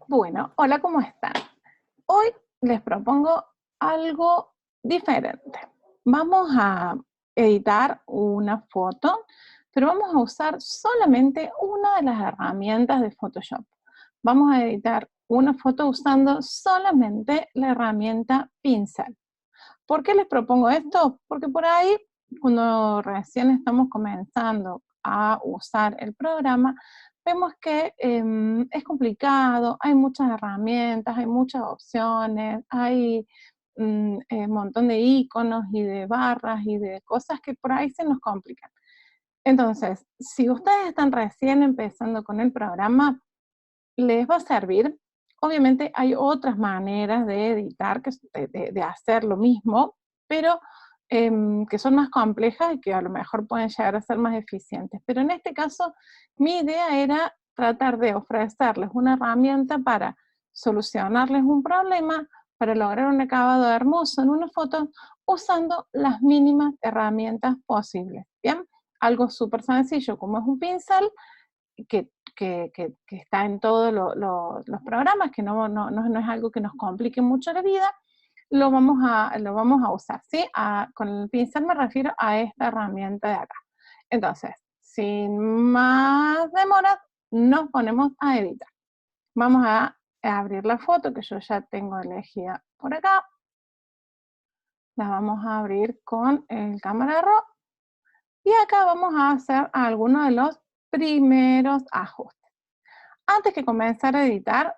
Bueno, hola, ¿cómo están? Hoy les propongo algo diferente. Vamos a editar una foto, pero vamos a usar solamente una de las herramientas de Photoshop. Vamos a editar una foto usando solamente la herramienta pincel. ¿Por qué les propongo esto? Porque por ahí, cuando recién estamos comenzando a usar el programa, vemos que es complicado, hay muchas herramientas, hay muchas opciones, hay un montón de iconos y de barras y de cosas que por ahí se nos complican. Entonces, si ustedes están recién empezando con el programa, les va a servir. Obviamente hay otras maneras de editar, de hacer lo mismo, pero que son más complejas y que a lo mejor pueden llegar a ser más eficientes. Pero en este caso, mi idea era tratar de ofrecerles una herramienta para solucionarles un problema, para lograr un acabado hermoso en una foto, usando las mínimas herramientas posibles. ¿Bien? Algo súper sencillo como es un pincel, que está en todos los programas, que no es algo que nos complique mucho la vida, lo vamos a usar, ¿sí? Con el pincel me refiero a esta herramienta de acá. Entonces, sin más demoras, nos ponemos a editar. Vamos a abrir la foto que yo ya tengo elegida por acá. La vamos a abrir con el cámara raw. Y acá vamos a hacer algunos de los primeros ajustes. Antes que comenzar a editar,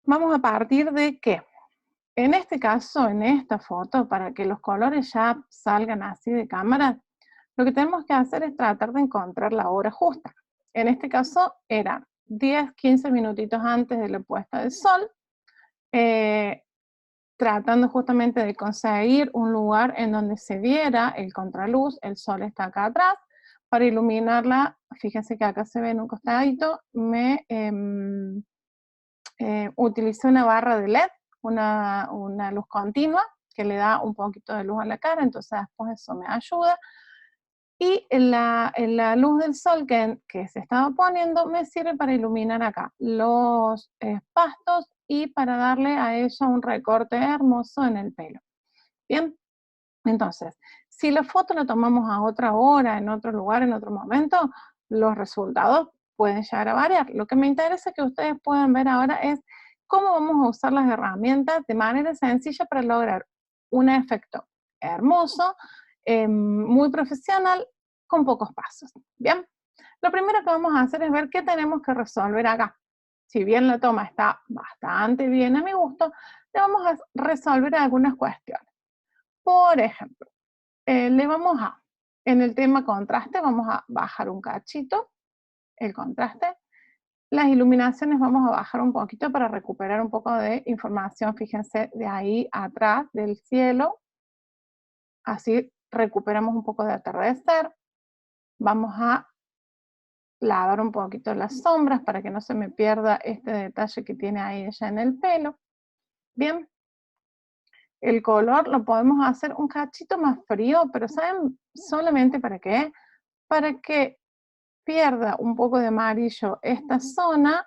vamos a partir de que, en este caso, en esta foto, para que los colores ya salgan así de cámara, lo que tenemos que hacer es tratar de encontrar la hora justa. En este caso, eran 10, 15 minutitos antes de la puesta del sol, tratando justamente de conseguir un lugar en donde se viera el contraluz, el sol está acá atrás, para iluminarla. Fíjense que acá se ve en un costadito, utilicé una barra de LED, una luz continua, que le da un poquito de luz a la cara, entonces después eso me ayuda. Y la luz del sol que se estaba poniendo me sirve para iluminar acá los pastos y para darle a ella un recorte hermoso en el pelo. Bien, entonces, si la foto la tomamos a otra hora, en otro lugar, en otro momento, los resultados pueden llegar a variar. Lo que me interesa que ustedes puedan ver ahora es cómo vamos a usar las herramientas de manera sencilla para lograr un efecto hermoso, muy profesional, con pocos pasos. Bien, lo primero que vamos a hacer es ver qué tenemos que resolver acá. Si bien la toma está bastante bien a mi gusto, le vamos a resolver algunas cuestiones. Por ejemplo, en el tema contraste, vamos a bajar un cachito el contraste. Las iluminaciones vamos a bajar un poquito para recuperar un poco de información, fíjense, de ahí atrás del cielo. Así recuperamos un poco de atardecer. Vamos a lavar un poquito las sombras para que no se me pierda este detalle que tiene ahí ella en el pelo. Bien. El color lo podemos hacer un cachito más frío, pero ¿saben solamente para qué? Para que pierda un poco de amarillo esta zona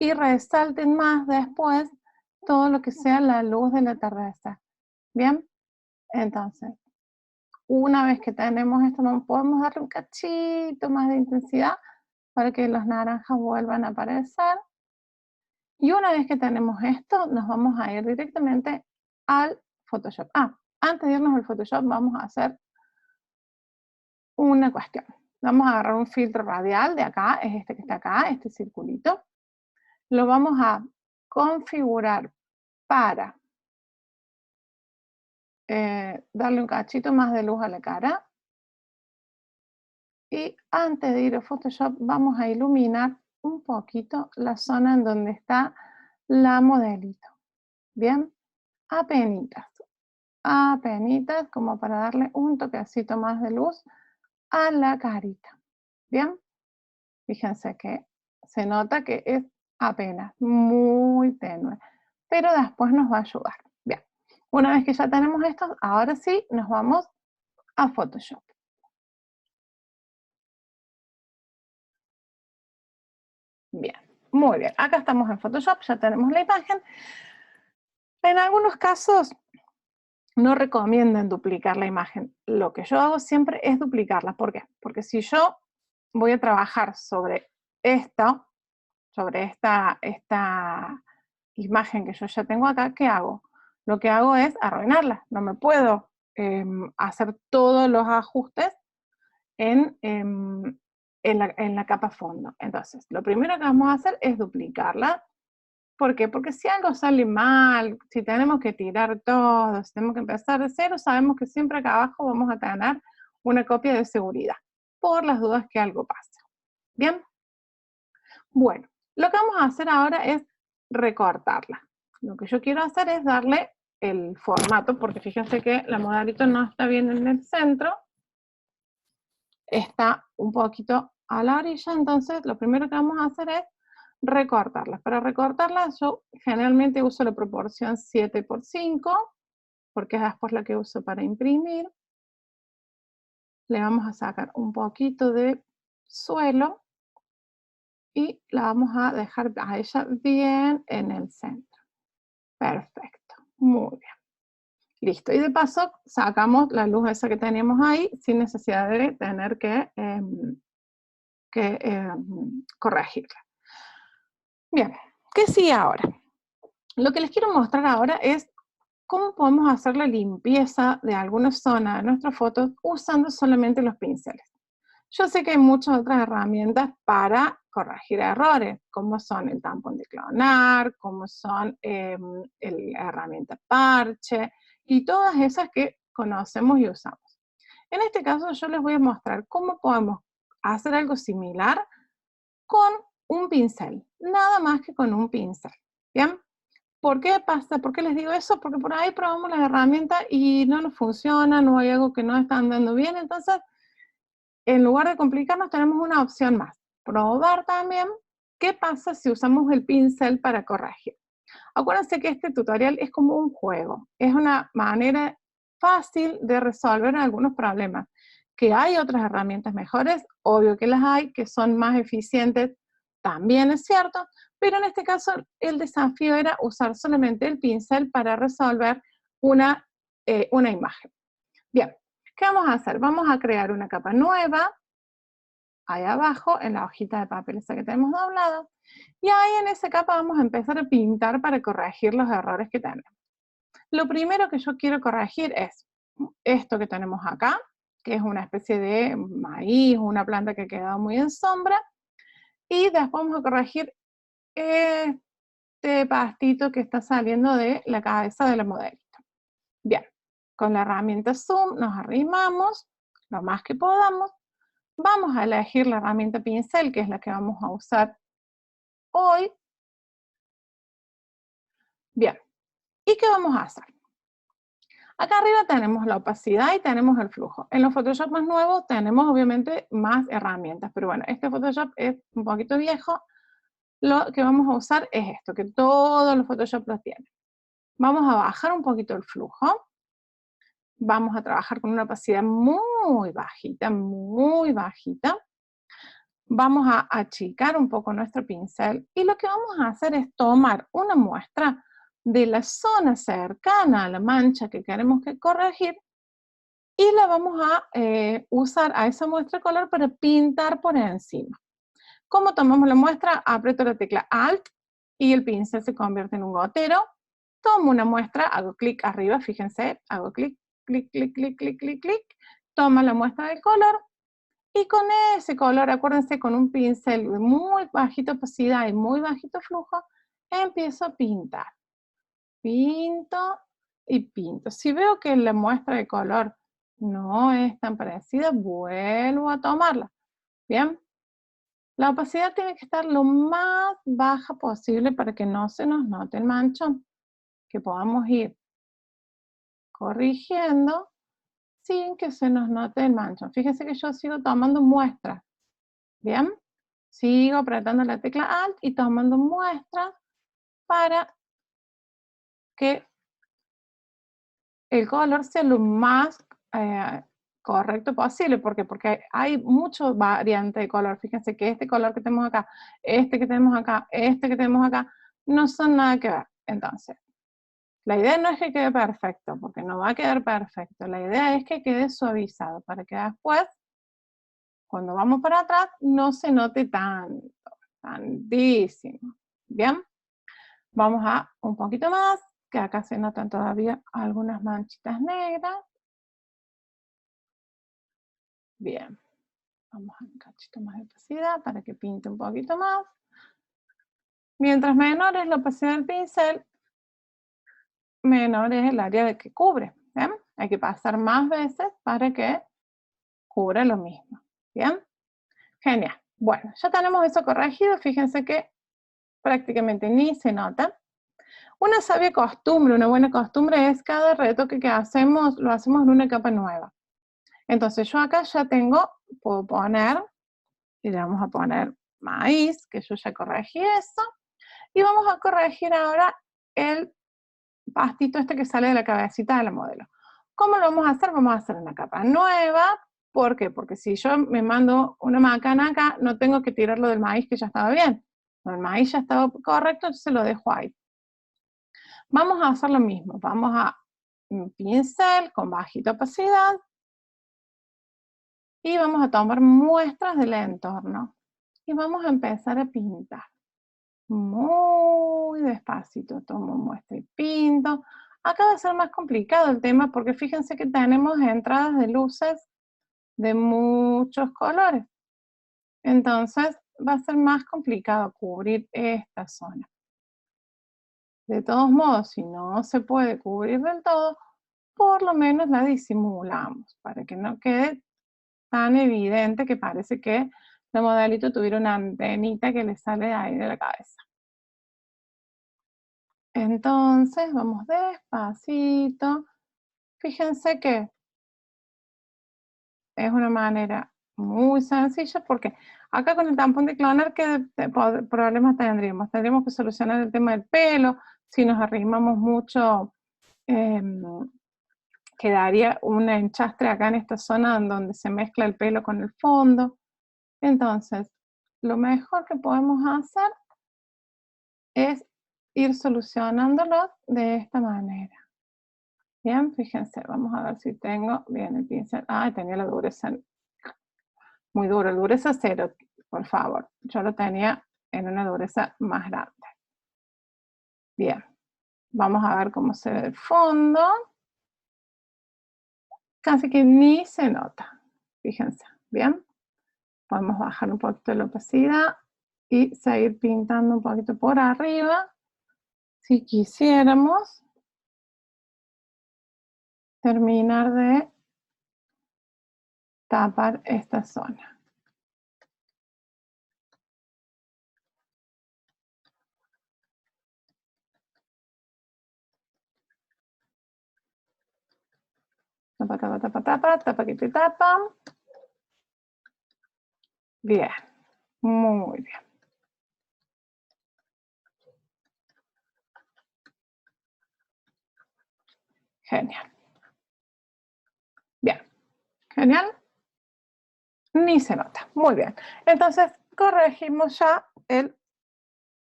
y resalten más después todo lo que sea la luz del atardecer. ¿Bien? Entonces, una vez que tenemos esto, podemos darle un cachito más de intensidad para que los naranjas vuelvan a aparecer. Y una vez que tenemos esto, nos vamos a ir directamente al Photoshop. Antes de irnos al Photoshop, vamos a hacer una cuestión. Vamos a agarrar un filtro radial de acá, es este que está acá, este circulito. Lo vamos a configurar para darle un cachito más de luz a la cara. Y antes de ir a Photoshop, vamos a iluminar un poquito la zona en donde está la modelito. Bien, apenitas, como para darle un toquecito más de luz a la carita. Bien, fíjense que se nota que es apenas muy tenue, pero después nos va a ayudar. Bien, una vez que ya tenemos esto, ahora sí nos vamos a Photoshop. Bien, Muy bien, acá estamos en Photoshop, ya tenemos la imagen. En algunos casos no recomiendan duplicar la imagen. Lo que yo hago siempre es duplicarla. ¿Por qué? Porque si yo voy a trabajar sobre esta imagen que yo ya tengo acá, ¿qué hago? Lo que hago es arruinarla. No me puedo hacer todos los ajustes en la capa fondo. Entonces, lo primero que vamos a hacer es duplicarla. ¿Por qué? Porque si algo sale mal, si tenemos que tirar todo, si tenemos que empezar de cero, sabemos que siempre acá abajo vamos a tener una copia de seguridad, por las dudas que algo pase. ¿Bien? Bueno, lo que vamos a hacer ahora es recortarla. Lo que yo quiero hacer es darle el formato, porque fíjense que la modelito no está bien en el centro, está un poquito a la orilla, entonces lo primero que vamos a hacer es recortarlas. Para recortarlas yo generalmente uso la proporción 7×5, porque es después la que uso para imprimir. Le vamos a sacar un poquito de suelo y la vamos a dejar a ella bien en el centro. Perfecto, muy bien. Listo, y de paso sacamos la luz esa que teníamos ahí sin necesidad de tener que corregirla. Bien, ¿qué sigue ahora? Lo que les quiero mostrar ahora es cómo podemos hacer la limpieza de alguna zona de nuestras fotos usando solamente los pinceles. Yo sé que hay muchas otras herramientas para corregir errores, como son el tampón de clonar, como son la herramienta parche, y todas esas que conocemos y usamos. En este caso yo les voy a mostrar cómo podemos hacer algo similar con un pincel, nada más que con un pincel, ¿bien? ¿Por qué pasa? ¿Por qué les digo eso? Porque por ahí probamos las herramientas y no nos funciona, no hay algo que no está andando bien, entonces en lugar de complicarnos tenemos una opción más. Probar también qué pasa si usamos el pincel para corregir. Acuérdense que este tutorial es como un juego, es una manera fácil de resolver algunos problemas. Que hay otras herramientas mejores, obvio que las hay, que son más eficientes, también es cierto, pero en este caso el desafío era usar solamente el pincel para resolver una imagen. Bien, ¿qué vamos a hacer? Vamos a crear una capa nueva, ahí abajo, en la hojita de papel esa que tenemos doblada, y ahí en esa capa vamos a empezar a pintar para corregir los errores que tenemos. Lo primero que yo quiero corregir es esto que tenemos acá, que es una especie de maíz, una planta que ha quedado muy en sombra, y después vamos a corregir este pastito que está saliendo de la cabeza de la modelito. Bien, con la herramienta Zoom nos arrimamos lo más que podamos. Vamos a elegir la herramienta pincel, que es la que vamos a usar hoy. Bien, ¿y qué vamos a hacer? Acá arriba tenemos la opacidad y tenemos el flujo. En los Photoshop más nuevos tenemos obviamente más herramientas, pero bueno, este Photoshop es un poquito viejo. Lo que vamos a usar es esto, que todos los Photoshop los tienen. Vamos a bajar un poquito el flujo. Vamos a trabajar con una opacidad muy bajita, muy bajita. Vamos a achicar un poco nuestro pincel y lo que vamos a hacer es tomar una muestra de la zona cercana a la mancha que queremos corregir y la vamos a usar a esa muestra de color para pintar por encima. ¿Cómo tomamos la muestra? Aprieto la tecla Alt y el pincel se convierte en un gotero. Tomo una muestra, hago clic arriba, fíjense, hago clic, clic, clic, clic, clic, clic, clic. Tomo la muestra del color y con ese color, acuérdense, con un pincel de muy bajita opacidad y muy bajito flujo, empiezo a pintar. Pinto y pinto. Si veo que la muestra de color no es tan parecida, vuelvo a tomarla. ¿Bien? La opacidad tiene que estar lo más baja posible para que no se nos note el manchón. Que podamos ir corrigiendo sin que se nos note el manchón. Fíjense que yo sigo tomando muestras. ¿Bien? Sigo apretando la tecla Alt y tomando muestras para que el color sea lo más correcto posible. ¿Por qué? Porque hay mucho variante de color. Fíjense que este color que tenemos acá, este que tenemos acá, este que tenemos acá, no son nada que ver. Entonces, la idea no es que quede perfecto, porque no va a quedar perfecto. La idea es que quede suavizado para que después, cuando vamos para atrás, no se note tanto, tantísimo. ¿Bien? Vamos a un poquito más, que acá se notan todavía algunas manchitas negras. Bien. Vamos a un cachito más de opacidad para que pinte un poquito más. Mientras menor es la opacidad del pincel, menor es el área que cubre. ¿Bien? Hay que pasar más veces para que cubra lo mismo. ¿Bien? Genial. Bueno, ya tenemos eso corregido. Fíjense que prácticamente ni se nota. Una sabia costumbre, una buena costumbre es cada retoque que hacemos, lo hacemos en una capa nueva. Entonces yo acá ya tengo, puedo poner, y le vamos a poner maíz, que yo ya corregí eso. Y vamos a corregir ahora el pastito este que sale de la cabecita de la modelo. ¿Cómo lo vamos a hacer? Vamos a hacer una capa nueva. ¿Por qué? Porque si yo me mando una macana acá, no tengo que tirarlo del maíz que ya estaba bien. El maíz ya estaba correcto, entonces lo dejo ahí. Vamos a hacer lo mismo. Vamos a un pincel con bajita opacidad y vamos a tomar muestras del entorno. Y vamos a empezar a pintar. Muy despacito, tomo muestra y pinto. Acá va a ser más complicado el tema porque fíjense que tenemos entradas de luces de muchos colores. Entonces va a ser más complicado cubrir esta zona. De todos modos, si no se puede cubrir del todo, por lo menos la disimulamos para que no quede tan evidente que parece que la modelito tuviera una antenita que le sale de ahí de la cabeza. Entonces, vamos despacito. Fíjense que es una manera muy sencilla porque acá con el tampón de clonar, ¿qué problemas tendríamos? Tendríamos que solucionar el tema del pelo. Si nos arrimamos mucho, quedaría un enchastre acá en esta zona donde se mezcla el pelo con el fondo. Entonces, lo mejor que podemos hacer es ir solucionándolo de esta manera. Bien, fíjense, vamos a ver si tengo bien el pincel. Ah, tenía la dureza muy dura, dureza 0, por favor. Yo lo tenía en una dureza más grande. Bien, vamos a ver cómo se ve el fondo. Casi que ni se nota. Fíjense, bien. Podemos bajar un poquito la opacidad y seguir pintando un poquito por arriba. Si quisiéramos terminar de tapar esta zona. Tapa, tapa, tapa, tapa, tapa que te tapa. Bien, muy bien. Genial. Bien, genial. Ni se nota. Muy bien. Entonces, corregimos ya el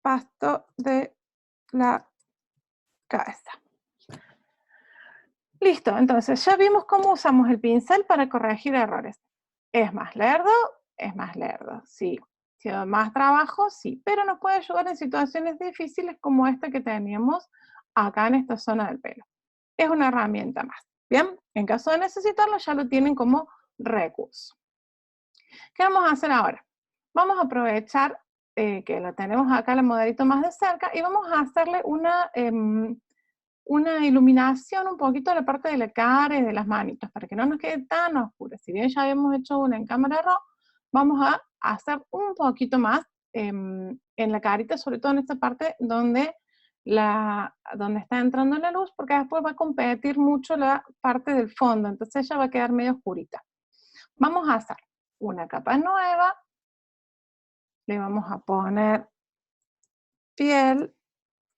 pasto de la cabeza. Listo, entonces ya vimos cómo usamos el pincel para corregir errores. ¿Es más lerdo? Es más lerdo, sí. ¿Lleva más trabajo? Sí, pero nos puede ayudar en situaciones difíciles como esta que teníamos acá en esta zona del pelo. Es una herramienta más. Bien, en caso de necesitarlo ya lo tienen como recurso. ¿Qué vamos a hacer ahora? Vamos a aprovechar que lo tenemos acá el modelito más de cerca y vamos a hacerle una iluminación un poquito de la parte de la cara y de las manitos para que no nos quede tan oscura. Si bien ya habíamos hecho una en cámara raw, vamos a hacer un poquito más en la carita, sobre todo en esta parte donde está entrando la luz, porque después va a competir mucho la parte del fondo, entonces ella va a quedar medio oscurita. Vamos a hacer una capa nueva, le vamos a poner piel,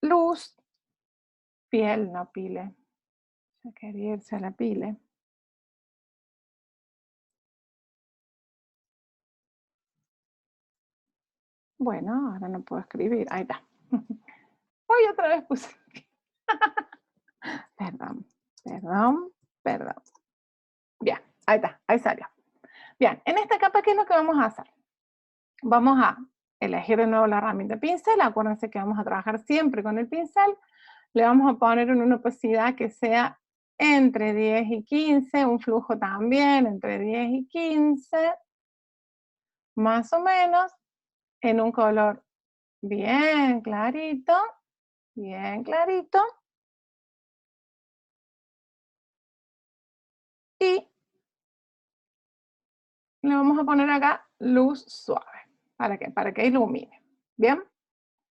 luz, piel, no pile, ya quería irse a la pile. Bueno, ahora no puedo escribir, ahí está. Hoy otra vez puse. Perdón, perdón, perdón. Bien, ahí está, ahí salió. Bien, en esta capa, ¿qué es lo que vamos a hacer? Vamos a elegir de nuevo la herramienta pincel. Acuérdense que vamos a trabajar siempre con el pincel. Le vamos a poner una opacidad que sea entre 10 y 15, un flujo también entre 10 y 15, más o menos, en un color bien clarito, bien clarito. Y le vamos a poner acá luz suave. ¿Para qué? Para que ilumine. ¿Bien?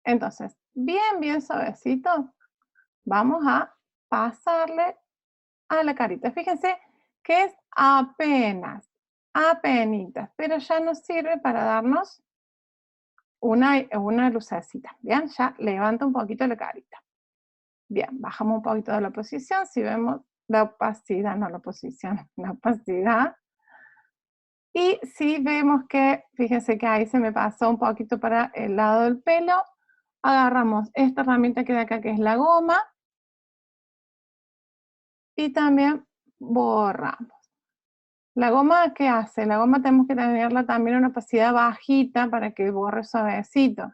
Entonces, bien, bien suavecito, vamos a pasarle a la carita. Fíjense que es apenas, apenitas, pero ya nos sirve para darnos una lucecita. Bien, ya levanta un poquito la carita. Bien, bajamos un poquito de la posición. Si vemos la opacidad, no la posición, la opacidad. Y si vemos que, fíjense que ahí se me pasó un poquito para el lado del pelo, agarramos esta herramienta que de acá, que es la goma, y también borramos. La goma, ¿qué hace? La goma tenemos que tenerla también una opacidad bajita para que borre suavecito.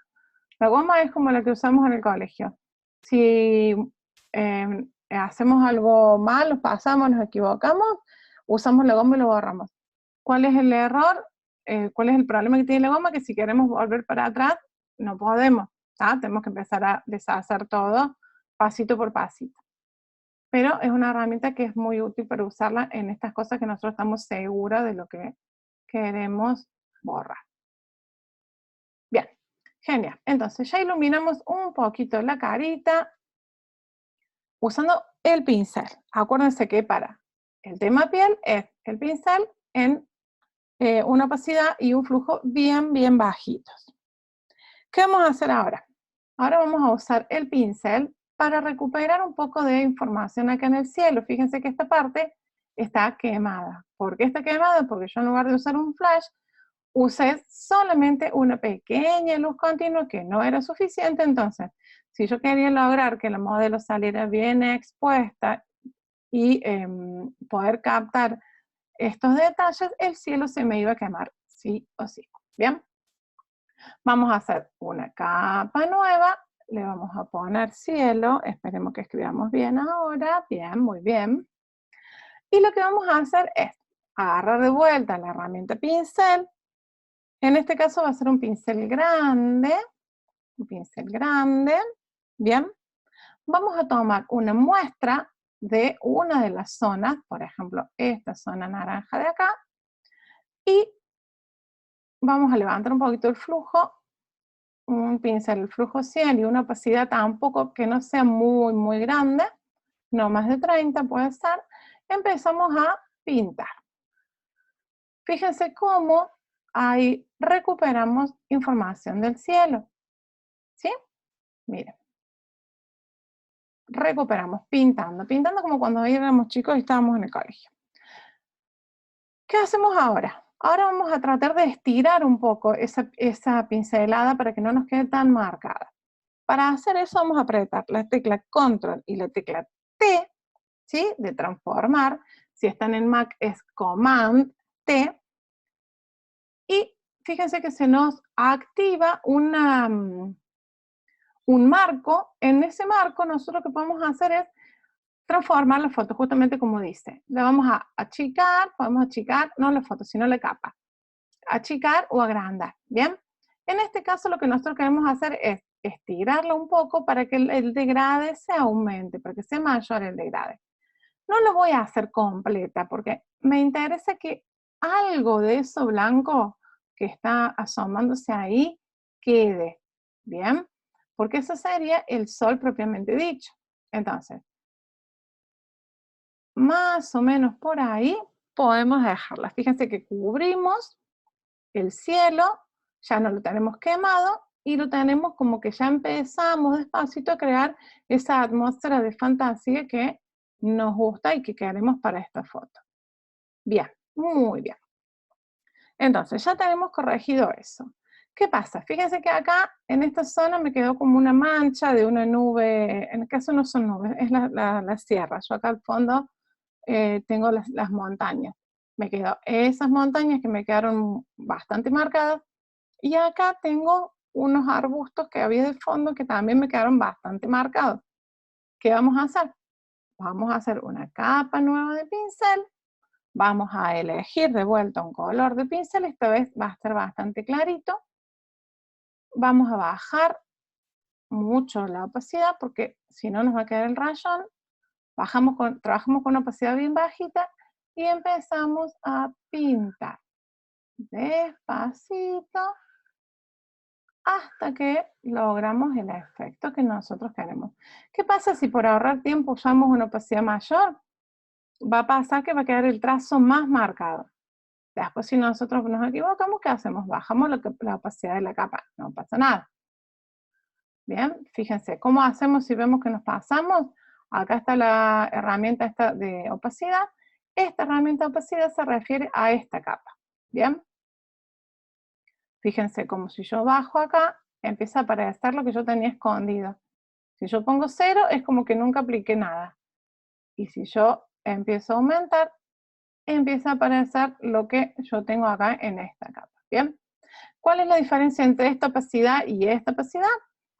La goma es como la que usamos en el colegio. Si hacemos algo mal, nos pasamos, nos equivocamos, usamos la goma y lo borramos. ¿Cuál es el error? ¿Cuál es el problema que tiene la goma? Que si queremos volver para atrás, no podemos. Tenemos que empezar a deshacer todo pasito por pasito. Pero es una herramienta que es muy útil para usarla en estas cosas que nosotros estamos seguros de lo que queremos borrar. Bien, genial. Entonces ya iluminamos un poquito la carita usando el pincel. Acuérdense que para el tema piel es el pincel en una opacidad y un flujo bien, bien bajitos. ¿Qué vamos a hacer ahora? Ahora vamos a usar el pincel para recuperar un poco de información acá en el cielo. Fíjense que esta parte está quemada. ¿Por qué está quemada? Porque yo en lugar de usar un flash, usé solamente una pequeña luz continua que no era suficiente. Entonces, si yo quería lograr que la modelo saliera bien expuesta y poder captar estos detalles, el cielo se me iba a quemar, sí o sí. ¿Bien? Vamos a hacer una capa nueva, le vamos a poner cielo, esperemos que escribamos bien ahora, bien, muy bien. Y lo que vamos a hacer es agarrar de vuelta la herramienta pincel, en este caso va a ser un pincel grande, bien. Vamos a tomar una muestra de una de las zonas, por ejemplo, esta zona naranja de acá, y vamos a levantar un poquito el flujo, un pincel, el flujo 100 y una opacidad tampoco que no sea muy, muy grande, no más de 30 puede ser, empezamos a pintar. Fíjense cómo ahí recuperamos información del cielo, ¿sí? Miren, recuperamos pintando como cuando éramos chicos y estábamos en el colegio. ¿Qué hacemos ahora? Ahora vamos a tratar de estirar un poco esa pincelada para que no nos quede tan marcada. Para hacer eso vamos a apretar la tecla Control y la tecla T, ¿sí? De transformar. Si están en Mac es Command T. Y fíjense que se nos activa un marco. En ese marco nosotros lo que podemos hacer es transformar la foto, justamente como dice. La vamos a achicar, podemos achicar, no la foto, sino la capa. Achicar o agrandar, ¿bien? En este caso lo que nosotros queremos hacer es estirarlo un poco para que el degrade se aumente, para que sea mayor el degrade. No lo voy a hacer completa porque me interesa que algo de eso blanco que está asomándose ahí quede, ¿bien? Porque eso sería el sol propiamente dicho. Entonces, más o menos por ahí podemos dejarla. Fíjense que cubrimos el cielo, ya no lo tenemos quemado y lo tenemos como que ya empezamos despacito a crear esa atmósfera de fantasía que nos gusta y que queremos para esta foto. Bien, muy bien. Entonces, ya tenemos corregido eso. ¿Qué pasa? Fíjense que acá, en esta zona, me quedó como una mancha de una nube, en el caso no son nubes, es la sierra. Yo acá al fondo tengo las montañas. Me quedó esas montañas que me quedaron bastante marcadas, y acá tengo unos arbustos que había de fondo que también me quedaron bastante marcados. ¿Qué vamos a hacer? Vamos a hacer una capa nueva de pincel, vamos a elegir de vuelta un color de pincel, esta vez va a estar bastante clarito. Vamos a bajar mucho la opacidad porque si no nos va a quedar el rayón. Trabajamos con una opacidad bien bajita y empezamos a pintar despacito hasta que logramos el efecto que nosotros queremos. ¿Qué pasa si por ahorrar tiempo usamos una opacidad mayor? Va a pasar que va a quedar el trazo más marcado. Después, si nosotros nos equivocamos, ¿qué hacemos? Bajamos la opacidad de la capa, no pasa nada. Bien, fíjense, ¿cómo hacemos si vemos que nos pasamos? Acá está la herramienta esta de opacidad. Esta herramienta de opacidad se refiere a esta capa. Bien, fíjense, como si yo bajo acá, empieza a aparecer lo que yo tenía escondido. Si yo pongo 0, es como que nunca apliqué nada. Y si yo empiezo a aumentar, empieza a aparecer lo que yo tengo acá en esta capa. Bien, ¿cuál es la diferencia entre esta opacidad y esta opacidad?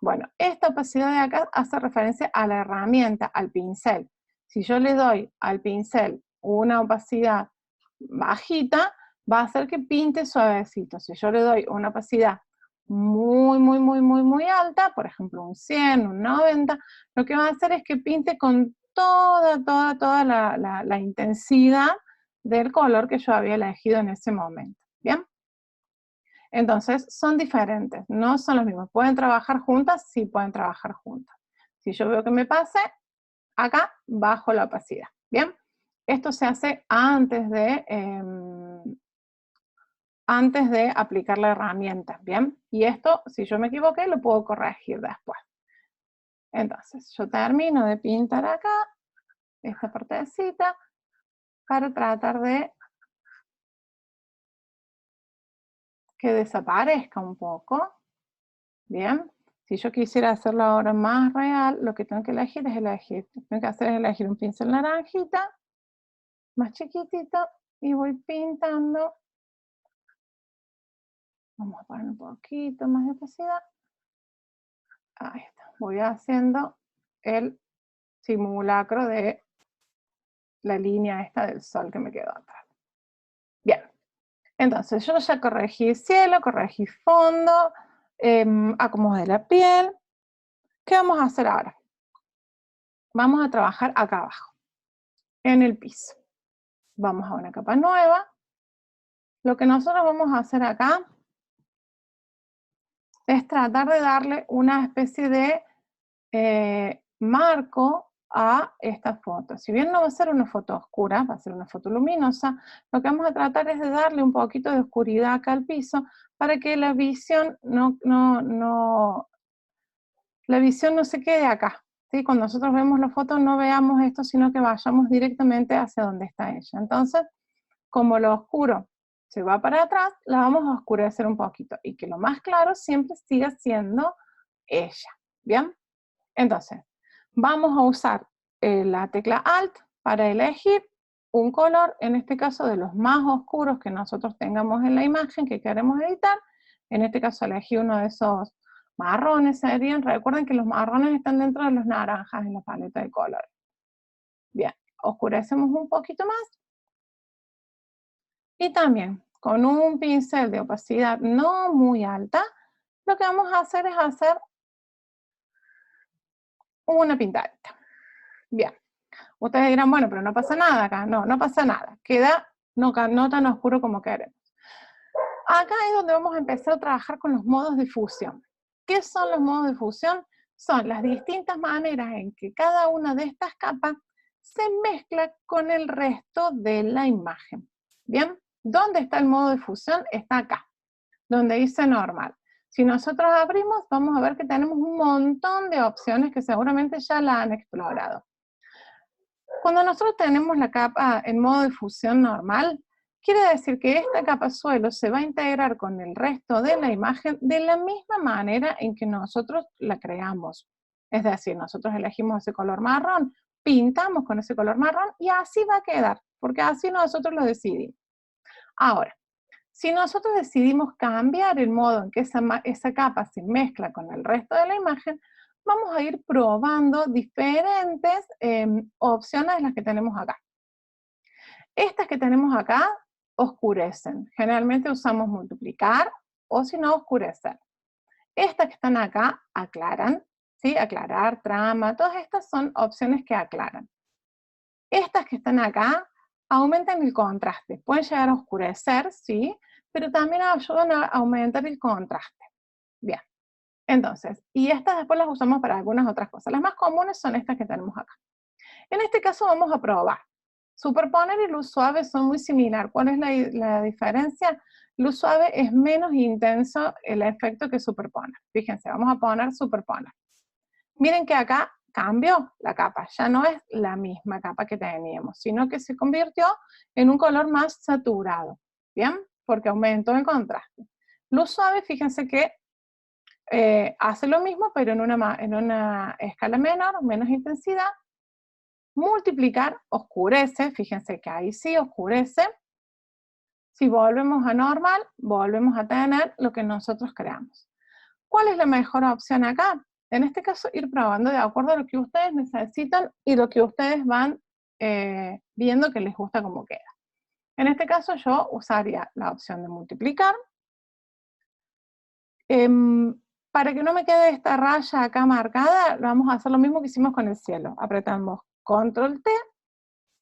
Bueno, esta opacidad de acá hace referencia a la herramienta, al pincel. Si yo le doy al pincel una opacidad bajita, va a hacer que pinte suavecito. Si yo le doy una opacidad muy alta, por ejemplo un 100, un 90, lo que va a hacer es que pinte con toda la intensidad del color que yo había elegido en ese momento. ¿Bien? Entonces, son diferentes, no son los mismos. ¿Pueden trabajar juntas? Sí, pueden trabajar juntas. Si yo veo que me pase, acá bajo la opacidad. ¿Bien? Esto se hace antes de aplicar la herramienta. ¿Bien? Y esto, si yo me equivoqué, lo puedo corregir después. Entonces, yo termino de pintar acá, esta partecita, para tratar de que desaparezca un poco. Bien, si yo quisiera hacerlo ahora más real, lo que tengo que elegir es elegir un pincel naranjita, más chiquitito, y voy pintando. Vamos a poner un poquito más de opacidad. Ahí está. Voy haciendo el simulacro de la línea esta del sol que me quedó atrás. Bien, entonces yo ya corregí cielo, corregí fondo, acomodé la piel. ¿Qué vamos a hacer ahora? Vamos a trabajar acá abajo, en el piso. Vamos a una capa nueva. Lo que nosotros vamos a hacer acá es tratar de darle una especie de marco a esta foto. Si bien no va a ser una foto oscura, va a ser una foto luminosa, lo que vamos a tratar es de darle un poquito de oscuridad acá al piso para que la visión no se quede acá. ¿Sí? Cuando nosotros vemos la foto no veamos esto, sino que vayamos directamente hacia donde está ella. Entonces, como lo oscuro se va para atrás, la vamos a oscurecer un poquito y que lo más claro siempre siga siendo ella. ¿Bien? Entonces, vamos a usar la tecla Alt para elegir un color, en este caso de los más oscuros que nosotros tengamos en la imagen que queremos editar. En este caso elegí uno de esos marrones serían. Recuerden que los marrones están dentro de los naranjas en la paleta de colores. Bien, oscurecemos un poquito más. Y también, con un pincel de opacidad no muy alta, lo que vamos a hacer es hacer una pintadita. Bien, ustedes dirán, bueno, pero no pasa nada acá. No, no pasa nada. Queda no tan oscuro como queremos. Acá es donde vamos a empezar a trabajar con los modos de fusión. ¿Qué son los modos de fusión? Son las distintas maneras en que cada una de estas capas se mezcla con el resto de la imagen. ¿Bien? ¿Dónde está el modo de fusión? Está acá, donde dice normal. Si nosotros abrimos, vamos a ver que tenemos un montón de opciones que seguramente ya la han explorado. Cuando nosotros tenemos la capa en modo de fusión normal, Quiere decir que esta capa suelo se va a integrar con el resto de la imagen de la misma manera en que nosotros la creamos. Es decir, nosotros elegimos ese color marrón, pintamos con ese color marrón y así va a quedar, porque así nosotros lo decidimos. Ahora, si nosotros decidimos cambiar el modo en que esa capa se mezcla con el resto de la imagen, vamos a ir probando diferentes opciones de las que tenemos acá. Estas que tenemos acá oscurecen. Generalmente usamos multiplicar o si no oscurecer. Estas que están acá aclaran, ¿sí? Aclarar, trama, todas estas son opciones que aclaran. Estas que están acá aumentan el contraste. Pueden llegar a oscurecer, sí, pero también ayudan a aumentar el contraste. Bien, entonces, y estas después las usamos para algunas otras cosas. Las más comunes son estas que tenemos acá. En este caso vamos a probar. Superponer y luz suave son muy similares. ¿Cuál es la diferencia? Luz suave es menos intenso el efecto que superponer. Fíjense, vamos a poner superponer. Miren que acá cambió la capa, ya no es la misma capa que teníamos, sino que se convirtió en un color más saturado, ¿bien? Porque aumentó el contraste. Luz suave, fíjense que hace lo mismo, pero en una escala menor, menos intensidad. Multiplicar oscurece, fíjense que ahí sí oscurece. Si volvemos a normal, volvemos a tener lo que nosotros creamos. ¿Cuál es la mejor opción acá? En este caso, ir probando de acuerdo a lo que ustedes necesitan y lo que ustedes van viendo que les gusta cómo queda. En este caso, yo usaría la opción de multiplicar. Para que no me quede esta raya acá marcada, vamos a hacer lo mismo que hicimos con el cielo. Apretamos Control T,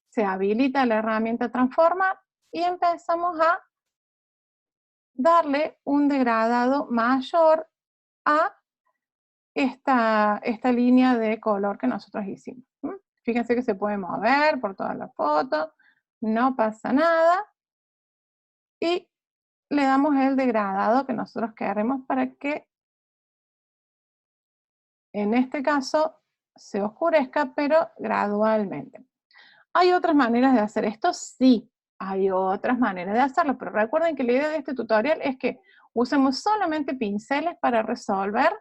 se habilita la herramienta Transformar y empezamos a darle un degradado mayor a esta línea de color que nosotros hicimos. Fíjense que se puede mover por toda la foto, no pasa nada. Y le damos el degradado que nosotros queremos para que, en este caso, se oscurezca, pero gradualmente. ¿Hay otras maneras de hacer esto? Sí, hay otras maneras de hacerlo, pero recuerden que la idea de este tutorial es que usemos solamente pinceles para resolver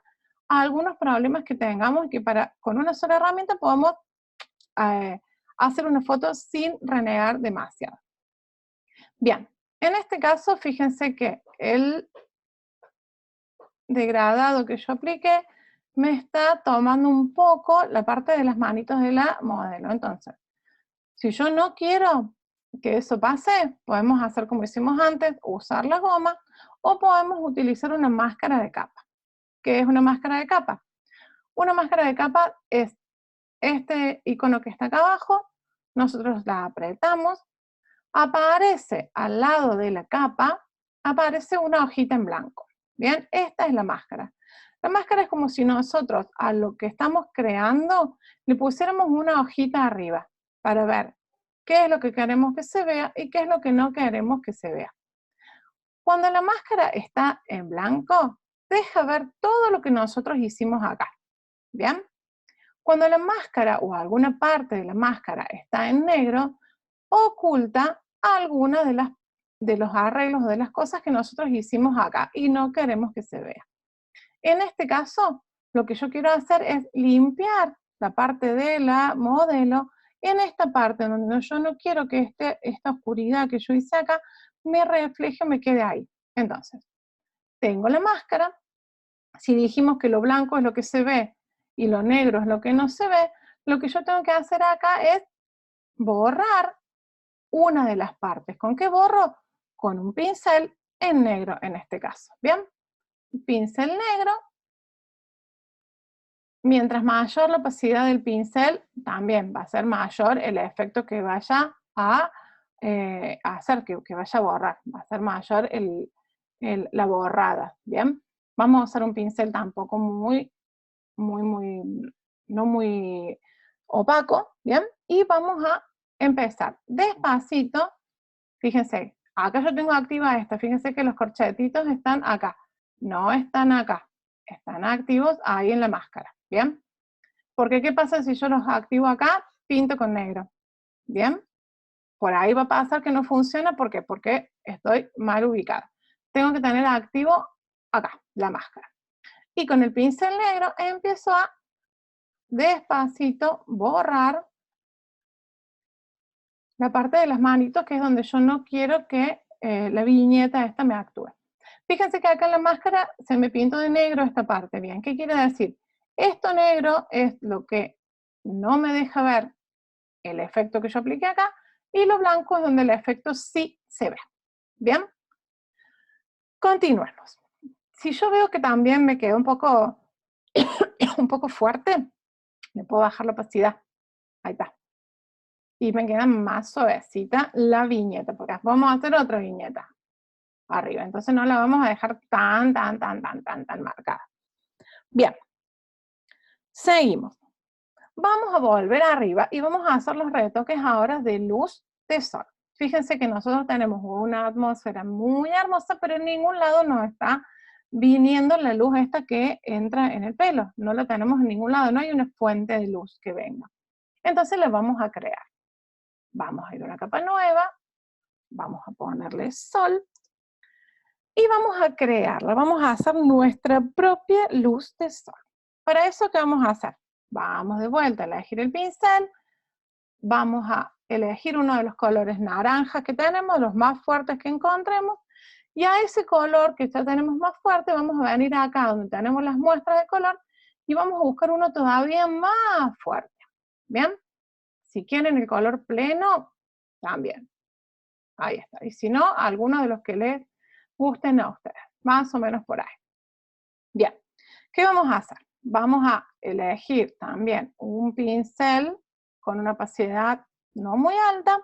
algunos problemas que tengamos y que con una sola herramienta podamos hacer una foto sin renegar demasiado. Bien, en este caso fíjense que el degradado que yo apliqué me está tomando un poco la parte de las manitos de la modelo. Entonces, si yo no quiero que eso pase, podemos hacer como hicimos antes, usar la goma, o podemos utilizar una máscara de capa. ¿Qué es una máscara de capa? Una máscara de capa es este icono que está acá abajo, nosotros la apretamos, aparece al lado de la capa, aparece una hojita en blanco. Bien, esta es la máscara. La máscara es como si nosotros a lo que estamos creando le pusiéramos una hojita arriba para ver qué es lo que queremos que se vea y qué es lo que no queremos que se vea. Cuando la máscara está en blanco, deja ver todo lo que nosotros hicimos acá. ¿Bien? Cuando la máscara o alguna parte de la máscara está en negro, oculta alguna de los arreglos o de las cosas que nosotros hicimos acá y no queremos que se vea. En este caso, lo que yo quiero hacer es limpiar la parte de la modelo en esta parte donde yo no quiero que esta oscuridad que yo hice acá me refleje o me quede ahí. Entonces, tengo la máscara. Si dijimos que lo blanco es lo que se ve y lo negro es lo que no se ve, lo que yo tengo que hacer acá es borrar una de las partes. ¿Con qué borro? Con un pincel en negro en este caso. ¿Bien? Pincel negro. Mientras mayor la opacidad del pincel, también va a ser mayor el efecto que vaya a hacer, que vaya a borrar. Va a ser mayor la borrada. ¿Bien? Vamos a usar un pincel tampoco no muy opaco, ¿bien? Y vamos a empezar despacito. Fíjense, acá yo tengo activa esta, fíjense que los corchetitos están acá, no están acá, están activos ahí en la máscara, ¿bien? Porque ¿qué pasa si yo los activo acá? Pinto con negro, ¿bien? por ahí va a pasar que no funciona. ¿Por qué? Porque estoy mal ubicada. Tengo que tener activo acá, la máscara. Y con el pincel negro empiezo a despacito borrar la parte de las manitos, que es donde yo no quiero que la viñeta esta me actúe. Fíjense que acá en la máscara se me pintó de negro esta parte. Bien, ¿qué quiere decir? Esto negro es lo que no me deja ver el efecto que yo apliqué acá, y lo blanco es donde el efecto sí se ve. Bien, continuemos. Si yo veo que también me quedó un poco fuerte, le puedo bajar la opacidad. Ahí está. Y me queda más suavecita la viñeta, porque vamos a hacer otra viñeta arriba. Entonces no la vamos a dejar tan marcada. Bien, seguimos. Vamos a volver arriba y vamos a hacer los retoques ahora de luz de sol. Fíjense que nosotros tenemos una atmósfera muy hermosa, pero en ningún lado nos está viniendo la luz esta que entra en el pelo. No la tenemos en ningún lado, no hay una fuente de luz que venga. Entonces la vamos a crear. Vamos a ir a una capa nueva, vamos a ponerle sol, y vamos a crearla, vamos a hacer nuestra propia luz de sol. Para eso, ¿qué vamos a hacer? Vamos de vuelta a elegir el pincel, vamos a elegir uno de los colores naranja que tenemos, los más fuertes que encontremos, y a ese color que ya tenemos más fuerte, vamos a venir acá donde tenemos las muestras de color, y vamos a buscar uno todavía más fuerte. ¿Bien? Si quieren el color pleno, también. Ahí está. Y si no, alguno de los que les gusten a ustedes. Más o menos por ahí. Bien. ¿Qué vamos a hacer? Vamos a elegir también un pincel con una opacidad no muy alta.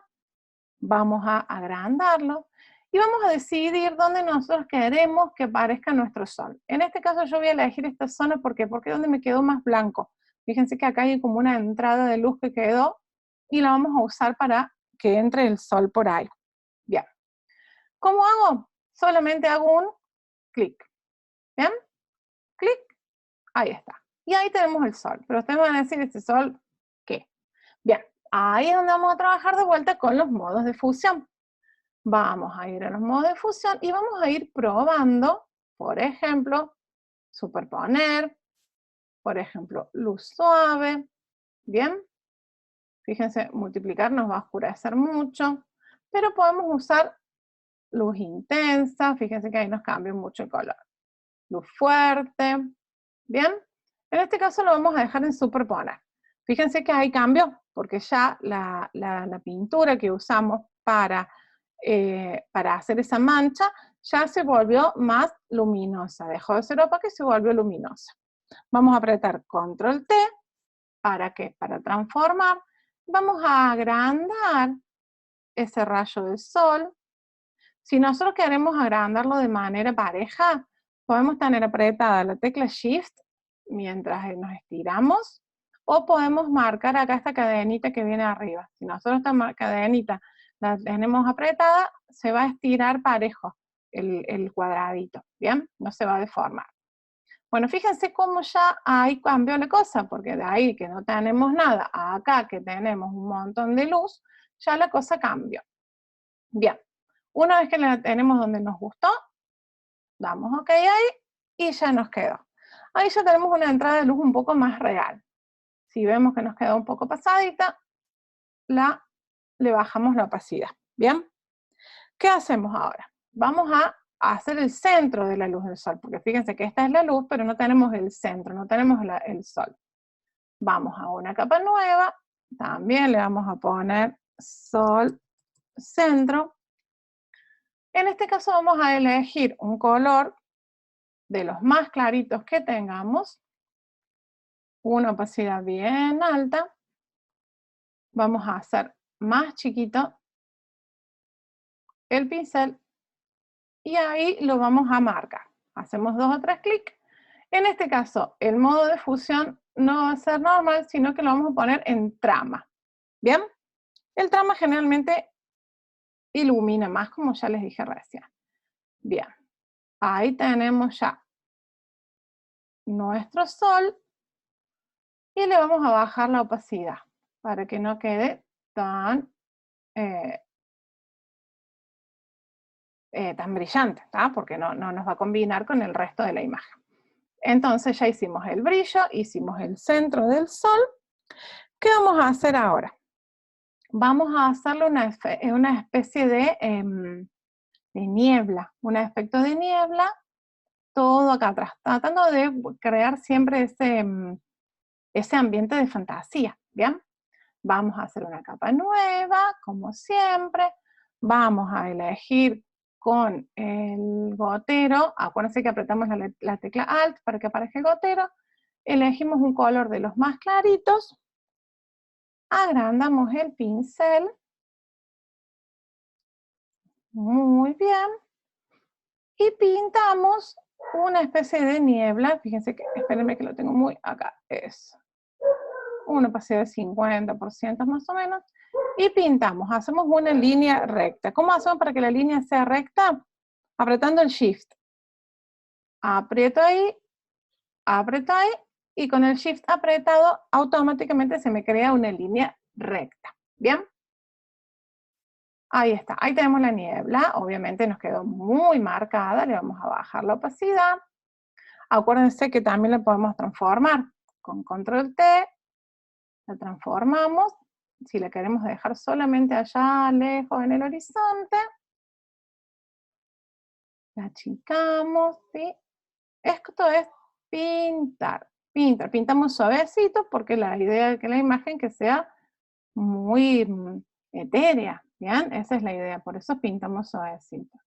Vamos a agrandarlo. Y vamos a decidir dónde nosotros queremos que aparezca nuestro sol. En este caso yo voy a elegir esta zona. ¿Por qué? Porque es donde me quedó más blanco. Fíjense que acá hay como una entrada de luz que quedó. Y la vamos a usar para que entre el sol por ahí. Bien. ¿Cómo hago? Solamente hago un clic. ¿Bien? Clic. Ahí está. Y ahí tenemos el sol. Pero ustedes van a decir, ¿este sol qué? Bien. Ahí es donde vamos a trabajar de vuelta con los modos de fusión. Vamos a ir a los modos de fusión y vamos a ir probando, por ejemplo, superponer, por ejemplo, luz suave. Bien. Fíjense, multiplicar nos va a oscurecer mucho, pero podemos usar luz intensa. Fíjense que ahí nos cambia mucho el color. Luz fuerte. Bien, en este caso lo vamos a dejar en superponer. Fíjense que ahí cambió, porque ya la pintura que usamos para hacer esa mancha ya se volvió más luminosa. Dejó de ser opaca y se volvió luminosa. Vamos a apretar Control T. ¿Para qué? Para transformar. Vamos a agrandar ese rayo del sol. Si nosotros queremos agrandarlo de manera pareja, podemos tener apretada la tecla Shift mientras nos estiramos, o podemos marcar acá esta cadenita que viene arriba. Si nosotros esta cadenita la tenemos apretada, se va a estirar parejo el cuadradito, ¿bien? No se va a deformar. Bueno, fíjense cómo ya ahí cambió la cosa, porque de ahí que no tenemos nada, a acá que tenemos un montón de luz, ya la cosa cambió. Bien. Una vez que la tenemos donde nos gustó, damos OK ahí y ya nos quedó. Ahí ya tenemos una entrada de luz un poco más real. Si vemos que nos quedó un poco pasadita, le bajamos la opacidad. ¿Bien? ¿Qué hacemos ahora? Vamos a hacer el centro de la luz del sol, porque fíjense que esta es la luz, pero no tenemos el centro, no tenemos el sol. Vamos a una capa nueva, también le vamos a poner sol centro. En este caso vamos a elegir un color de los más claritos que tengamos, una opacidad bien alta. Vamos a hacer más chiquito el pincel y ahí lo vamos a marcar. Hacemos 2 o 3 clics. En este caso, el modo de fusión no va a ser normal, sino que lo vamos a poner en trama. ¿Bien? El trama generalmente ilumina más, como ya les dije recién. Bien. Ahí tenemos ya nuestro sol y le vamos a bajar la opacidad para que no quede tan eh, tan brillante, ¿tá? Porque no nos va a combinar con el resto de la imagen. Entonces ya hicimos el brillo, hicimos el centro del sol. ¿Qué vamos a hacer ahora? Vamos a hacerle una especie de niebla, un efecto de niebla, todo acá atrás, tratando de crear siempre ese ambiente de fantasía, ¿bien? Vamos a hacer una capa nueva, como siempre. Vamos a elegir con el gotero, acuérdense que apretamos la tecla Alt para que aparezca el gotero. Elegimos un color de los más claritos. Agrandamos el pincel. Muy bien. Y pintamos una especie de niebla. Fíjense que, espérenme que lo tengo muy acá. Es una opacidad de 50% más o menos. Y pintamos, hacemos una línea recta. ¿Cómo hacemos para que la línea sea recta? Apretando el Shift. Aprieto ahí, y con el Shift apretado, automáticamente se me crea una línea recta. ¿Bien? Ahí está, ahí tenemos la niebla, obviamente nos quedó muy marcada, le vamos a bajar la opacidad. Acuérdense que también la podemos transformar. Con Control T, la transformamos. Si la queremos dejar solamente allá lejos en el horizonte, la achicamos, ¿sí? Esto es pintar, pintamos suavecito porque la idea es que la imagen que sea muy etérea, ¿bien? Esa es la idea, por eso pintamos suavecito.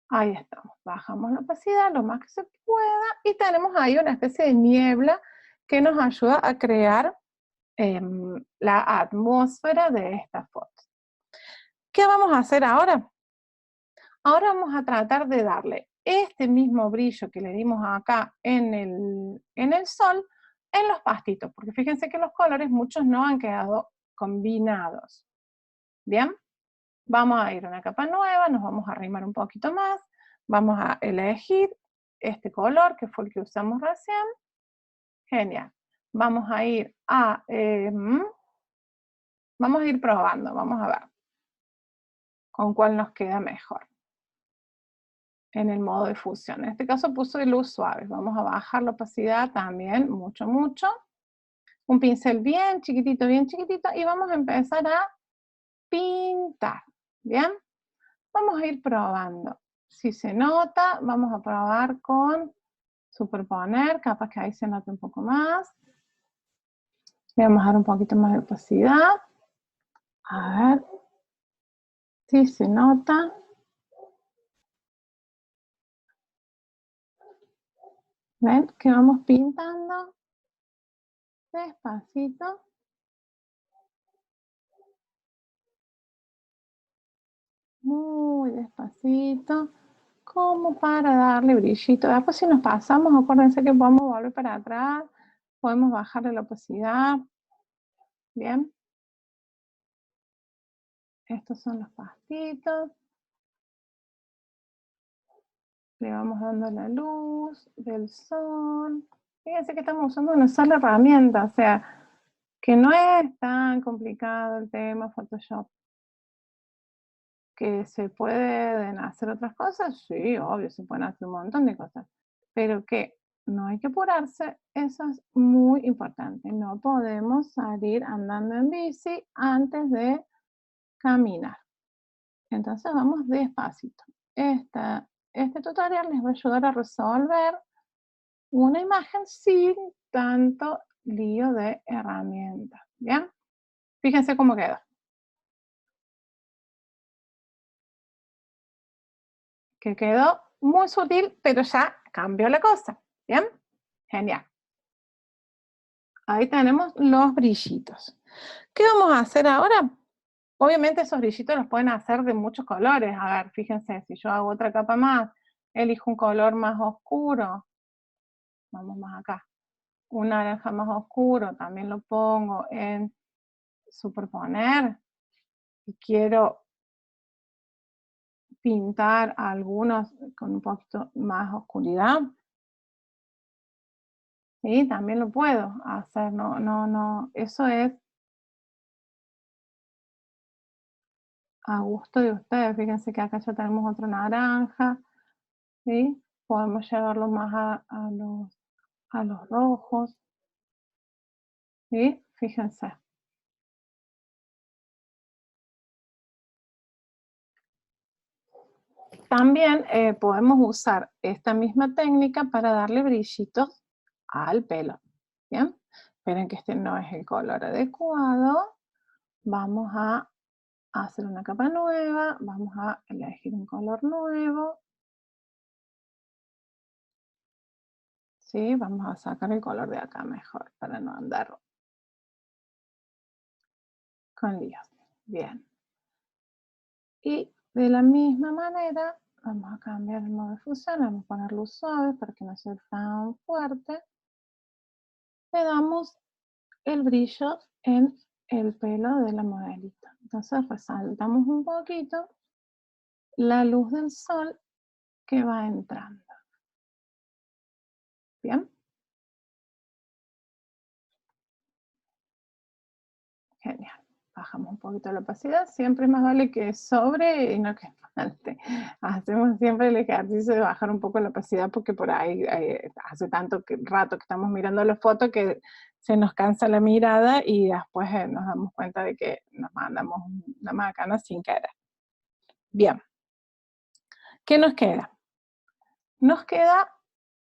Ahí estamos, bajamos la opacidad lo más que se pueda y tenemos ahí una especie de niebla que nos ayuda a crear la atmósfera de esta foto. ¿Qué vamos a hacer ahora? Ahora vamos a tratar de darle este mismo brillo que le dimos acá en el sol, en los pastitos, porque fíjense que los colores muchos no han quedado combinados. ¿Bien? Vamos a ir a una capa nueva, nos vamos a arrimar un poquito más, vamos a elegir este color que fue el que usamos recién. Genial. Vamos a ir probando, vamos a ver con cuál nos queda mejor en el modo de fusión. En este caso puso de luz suave. Vamos a bajar la opacidad también, mucho, mucho. Un pincel bien chiquitito, y vamos a empezar a pintar. ¿Bien? Vamos a ir probando. Si se nota, vamos a probar con superponer, capaz que ahí se note un poco más. Le vamos a dar un poquito más de opacidad. A ver si se nota. ¿Ven? Que vamos pintando despacito. Muy despacito. Como para darle brillito. Después si nos pasamos, acuérdense que podemos volver para atrás. Podemos bajarle la opacidad. Bien. Estos son los pastitos. Le vamos dando la luz del sol. Fíjense que estamos usando una sola herramienta, o sea, que no es tan complicado el tema Photoshop. ¿Que se pueden hacer otras cosas? Sí, obvio, se pueden hacer un montón de cosas. Pero que no hay que apurarse, eso es muy importante. No podemos salir andando en bici antes de caminar. Entonces vamos despacito. Este tutorial les va a ayudar a resolver una imagen sin tanto lío de herramientas. ¿Bien? Fíjense cómo quedó. Que quedó muy sutil, pero ya cambió la cosa. ¿Bien? Genial. Ahí tenemos los brillitos. ¿Qué vamos a hacer ahora? Obviamente esos brillitos los pueden hacer de muchos colores. A ver, fíjense, si yo hago otra capa más, elijo un color más oscuro. Vamos más acá. Un naranja más oscuro, también lo pongo en superponer. Y quiero pintar algunos con un poquito más oscuridad. Sí, también lo puedo hacer, no, eso es a gusto de ustedes. Fíjense que acá ya tenemos otro naranja, ¿sí? Podemos llevarlo más a los rojos, ¿sí? Fíjense. También podemos usar esta misma técnica para darle brillitos al pelo, ¿bien? Esperen que este no es el color adecuado. Vamos a hacer una capa nueva, vamos a elegir un color nuevo. Sí, vamos a sacar el color de acá mejor para no andar con líos. Bien. Y de la misma manera, vamos a cambiar el modo de fusión, vamos a poner luz suave para que no sea tan fuerte. Le damos el brillo en el pelo de la modelito. Entonces resaltamos un poquito la luz del sol que va entrando. ¿Bien? Genial. Bajamos un poquito la opacidad. Siempre más vale que sobre y no que falte. Hacemos siempre el ejercicio de bajar un poco la opacidad porque por ahí hace tanto rato que estamos mirando la foto que se nos cansa la mirada y después nos damos cuenta de que nos mandamos una macana sin querer. Bien. ¿Qué nos queda? Nos queda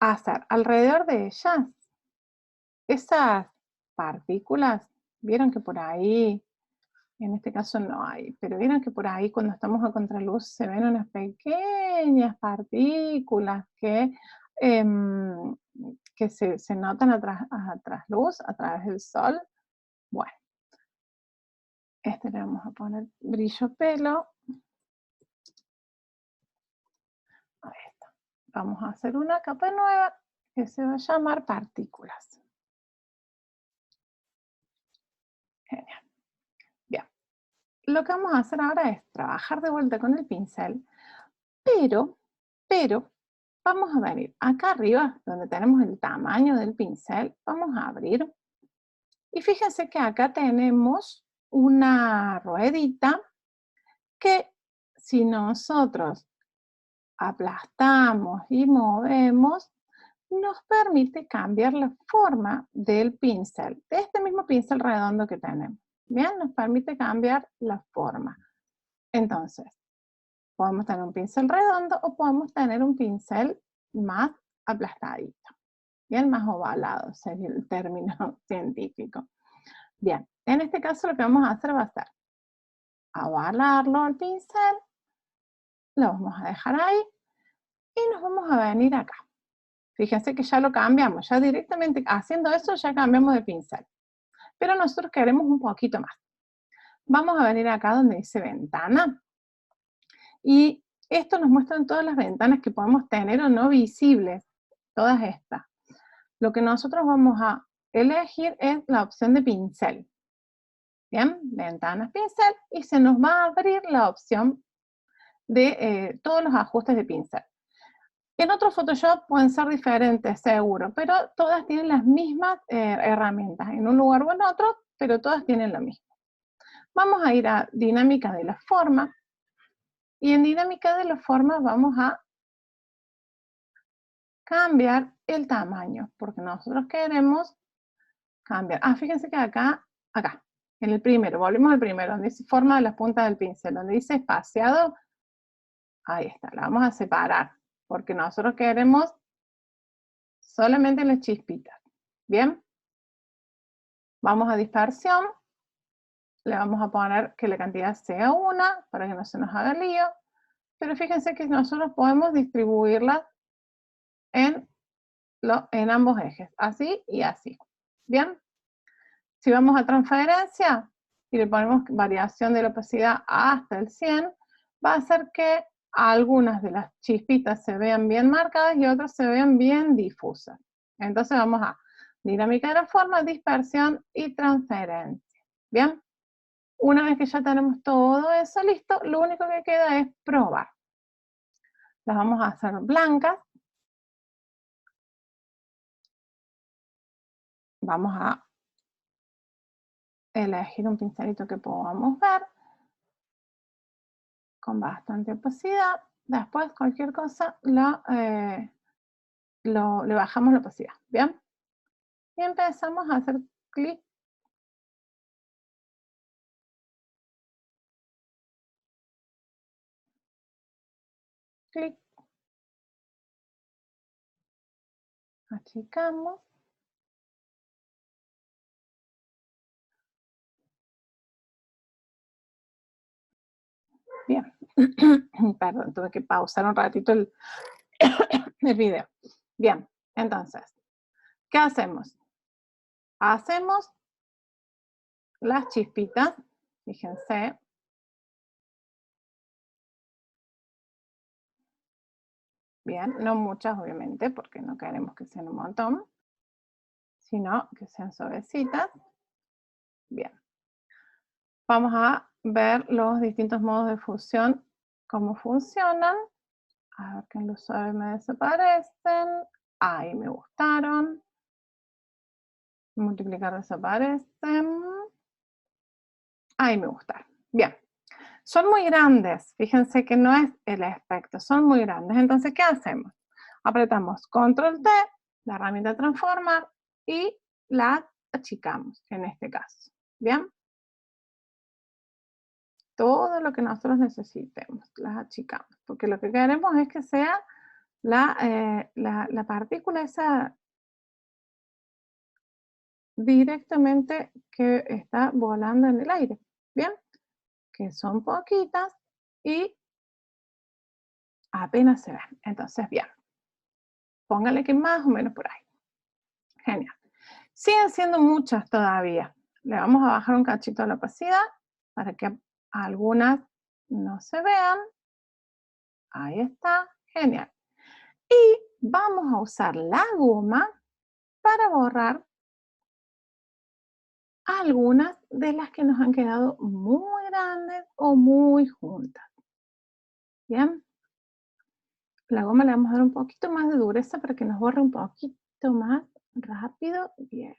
hacer alrededor de ellas esas partículas. Vieron que por ahí, en este caso no hay, pero vieron que por ahí cuando estamos a contraluz se ven unas pequeñas partículas que se notan a trasluz, a través del sol. Bueno, este le vamos a poner brillo pelo. Ahí está. Vamos a hacer una capa nueva que se va a llamar partículas. Genial. Bien. Lo que vamos a hacer ahora es trabajar de vuelta con el pincel, pero, vamos a venir acá arriba, donde tenemos el tamaño del pincel, vamos a abrir. Y fíjense que acá tenemos una ruedita que si nosotros aplastamos y movemos, nos permite cambiar la forma del pincel, de este mismo pincel redondo que tenemos. Bien, nos permite cambiar la forma. Entonces, podemos tener un pincel redondo o podemos tener un pincel más aplastadito, bien, más ovalado sería el término científico. Bien, en este caso lo que vamos a hacer va a ser ovalarlo al pincel, lo vamos a dejar ahí y nos vamos a venir acá. Fíjense que ya lo cambiamos, ya directamente haciendo eso ya cambiamos de pincel. Pero nosotros queremos un poquito más. Vamos a venir acá donde dice ventana. Y esto nos muestra todas las ventanas que podemos tener o no visibles, todas estas. Lo que nosotros vamos a elegir es la opción de pincel. Bien, ventanas, pincel, y se nos va a abrir la opción de todos los ajustes de pincel. En otro Photoshop pueden ser diferentes, seguro, pero todas tienen las mismas herramientas, en un lugar o en otro, pero todas tienen lo mismo. Vamos a ir a dinámica de la forma, y en dinámica de la forma vamos a cambiar el tamaño, porque nosotros queremos cambiar. Fíjense que acá, en el primero, volvemos al primero, donde dice forma de las puntas del pincel, donde dice espaciado, ahí está, la vamos a separar, porque nosotros queremos solamente las chispitas. Bien, vamos a dispersión, le vamos a poner que la cantidad sea 1, para que no se nos haga lío, pero fíjense que nosotros podemos distribuirlas en ambos ejes, así y así. Bien, si vamos a transferencia y le ponemos variación de la opacidad hasta el 100, va a hacer que algunas de las chispitas se vean bien marcadas y otras se vean bien difusas. Entonces vamos a dinámica de la forma, dispersión y transferencia. Bien, una vez que ya tenemos todo eso listo, lo único que queda es probar. Las vamos a hacer blancas. Vamos a elegir un pincelito que podamos ver. con bastante opacidad. Después cualquier cosa le bajamos la opacidad, ¿bien? Y empezamos a hacer clic, clic, achicamos. Bien, perdón, tuve que pausar un ratito el video. Bien, entonces, ¿qué hacemos? Hacemos las chispitas, fíjense. Bien, no muchas obviamente, porque no queremos que sean un montón, sino que sean suavecitas. Bien. Vamos a ver los distintos modos de fusión, cómo funcionan. A ver que en luz suave me desaparecen. Ahí me gustaron. Multiplicar desaparecen. Ahí me gustaron. Bien. Son muy grandes. Fíjense que no es el aspecto. Son muy grandes. Entonces, ¿qué hacemos? Apretamos Control T, la herramienta Transformar, y la achicamos en este caso. ¿Bien? Todo lo que nosotros necesitemos, las achicamos, porque lo que queremos es que sea la partícula esa directamente que está volando en el aire, ¿bien? Que son poquitas y apenas se ven. Entonces, bien, póngale que más o menos por ahí. Genial. Siguen siendo muchas todavía. Le vamos a bajar un cachito a la opacidad para que algunas no se vean. Ahí está, genial. Y vamos a usar la goma para borrar algunas de las que nos han quedado muy grandes o muy juntas. ¿Bien? La goma le vamos a dar un poquito más de dureza para que nos borre un poquito más rápido. Bien.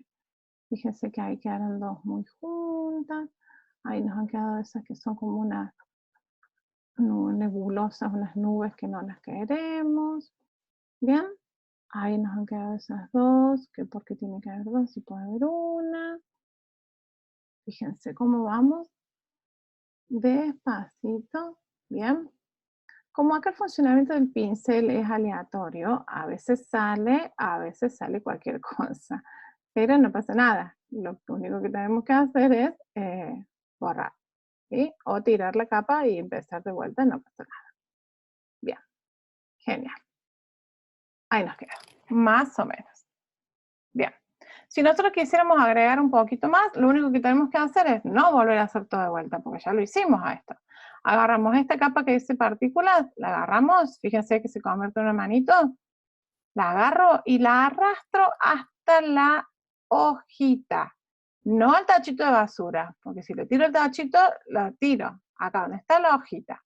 Fíjense que ahí quedaron dos muy juntas. Ahí nos han quedado esas que son como unas nebulosas, unas nubes que no las queremos. Bien. Ahí nos han quedado esas dos, que porque tiene que haber dos, si puede haber una. Fíjense cómo vamos despacito, bien. Como acá el funcionamiento del pincel es aleatorio, a veces sale cualquier cosa, pero no pasa nada. Lo único que tenemos que hacer es borrar, ¿sí? O tirar la capa y empezar de vuelta, no pasa nada. Bien, genial. Ahí nos queda, más o menos. Bien. Si nosotros quisiéramos agregar un poquito más, lo único que tenemos que hacer es no volver a hacer todo de vuelta, porque ya lo hicimos a esto. Agarramos esta capa que dice partículas, la agarramos, fíjense que se convierte en una manito, la agarro y la arrastro hasta la hojita, no al tachito de basura, porque si le tiro el tachito, lo tiro acá donde está la hojita.